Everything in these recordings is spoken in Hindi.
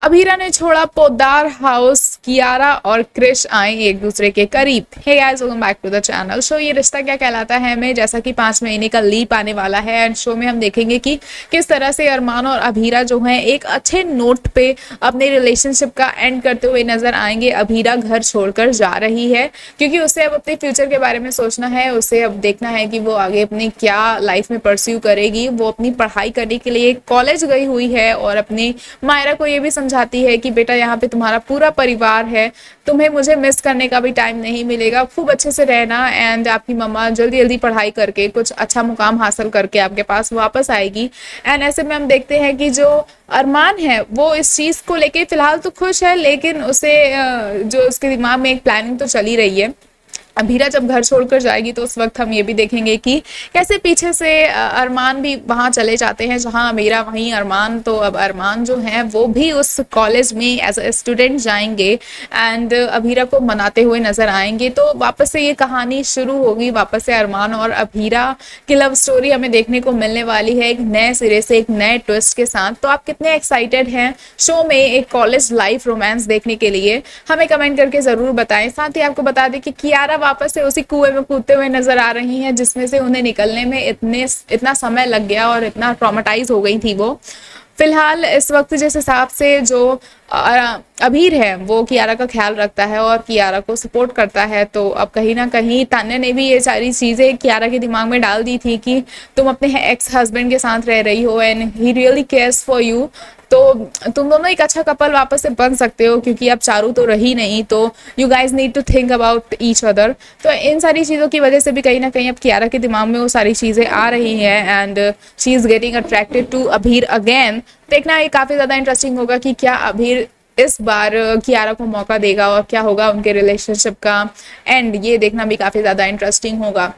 अभीरा ने छोड़ा पोद्दार हाउस, कियारा और क्रिश आए एक दूसरे के करीब। Hey guys, welcome back to the channel. Show Yeh Rishta क्या कहलाता है में जैसा कि 5 महीने का लीप आने वाला है एंड शो में हम देखेंगे कि किस तरह से अरमान और अभीरा जो है एक अच्छे नोट पे अपने रिलेशनशिप का एंड करते हुए नजर आएंगे। अभीरा घर छोड़कर जा रही है क्योंकि उसे अब अपने फ्यूचर के बारे में सोचना है। उसे अब देखना है कि वो आगे अपनी क्या लाइफ में परस्यू करेगी। वो अपनी पढ़ाई करने के लिए कॉलेज गई हुई है और अपनी मायरा को ये भी समझाती है कि बेटा यहाँ पे तुम्हारा पूरा परिवार है, तुम्हें मुझे मिस करने का भी टाइम नहीं मिलेगा, खूब अच्छे से रहना एंड आपकी मम्मा जल्दी जल्दी पढ़ाई करके कुछ अच्छा मुकाम हासिल करके आपके पास वापस आएगी। एंड ऐसे में हम देखते हैं कि जो अरमान है वो इस चीज को लेके फिलहाल तो खुश है, लेकिन उसे जो उसके दिमाग में एक प्लानिंग तो चली रही है। अभीरा जब घर छोड़कर जाएगी तो उस वक्त हम ये भी देखेंगे कि कैसे पीछे से अरमान भी वहां चले जाते हैं जहां अमीरा वहीं अरमान। तो अब अरमान जो है वो भी उस कॉलेज में एज अ स्टूडेंट जाएंगे एंड अभीरा को मनाते हुए नजर आएंगे। तो वापस से ये कहानी शुरू होगी, वापस से अरमान और अभीरा की लव स्टोरी हमें देखने को मिलने वाली है एक नए सिरे से, एक नए ट्विस्ट के साथ। तो आप कितने एक्साइटेड हैं शो में एक कॉलेज लाइफ रोमांस देखने के लिए, हमें कमेंट करके जरूर बताएं। साथ ही आपको बता दें कि कियारा वापस से उसी कुएं में कूदते हुए नजर आ रही हैं जिसमें से उन्हें निकलने में इतना समय लग गया और इतना ट्रॉमेटाइज हो गई थी वो। फिलहाल इस वक्त जिस हिसाब से जो अभीर है वो कियारा का ख्याल रखता है और कियारा को सपोर्ट करता है, तो अब कहीं ना कहीं तान्या ने भी ये सारी चीजें कियारा के दिमाग में डाल दी थी कि तुम अपने एक्स हस्बैंड के साथ रह रही हो and he really cares for you, तो तुम दोनों एक अच्छा कपल वापस से बन सकते हो क्योंकि अब चारू तो रही नहीं, तो you guys need to think about each other. तो इन सारी चीज़ों की वजह से भी कहीं ना कहीं अब कियारा के दिमाग में वो सारी चीज़ें आ रही हैं and she is getting attracted to Abhir again. देखना ये काफ़ी ज़्यादा इंटरेस्टिंग होगा कि क्या अभीर इस बार कियारा को मौका देगा और क्या होगा उनके रिलेशनशिप का एंड, ये देखना भी काफ़ी ज़्यादा इंटरेस्टिंग होगा।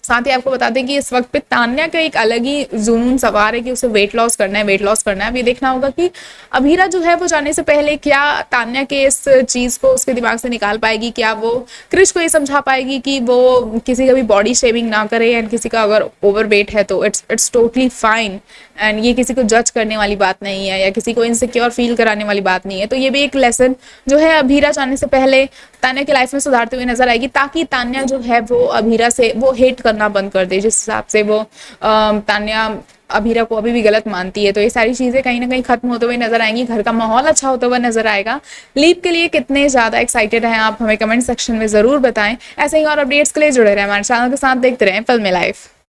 साथ ही आपको बता दें कि इस वक्त पे तान्या का एक अलग ही जुनून सवार है कि उसे वेट लॉस करना है, वेट लॉस करना है। अब ये देखना होगा कि अभीरा जो है वो जाने से पहले क्या तान्या के इस चीज को उसके दिमाग से निकाल पाएगी, क्या वो क्रिश को ये समझा पाएगी कि वो किसी का भी बॉडी शेविंग ना करे एंड किसी का अगर ओवर वेट है तो इट्स टोटली फाइन एंड ये किसी को जज करने वाली बात नहीं है या किसी को इनसिक्योर फील कराने वाली बात नहीं है। तो ये भी एक लेसन जो है अभीरा जाने से पहले तान्या की लाइफ में सुधारते हुए नजर आएगी ताकि तान्या जो है वो अभीरा से वो हेट करना बंद कर दे जिस हिसाब से वो तान्या अभीरा को अभी भी गलत मानती है। तो ये सारी चीजें कहीं ना कहीं खत्म होते हुए नजर आएंगी, घर का माहौल अच्छा होता हुआ नजर आएगा। लीप के लिए कितने ज्यादा एक्साइटेड हैं आप हमें कमेंट सेक्शन में जरूर बताएं। ऐसे ही और अपडेट्स के लिए जुड़े रहे हमारे चैनल के साथ, देखते रहें फिल्मी लाइफ।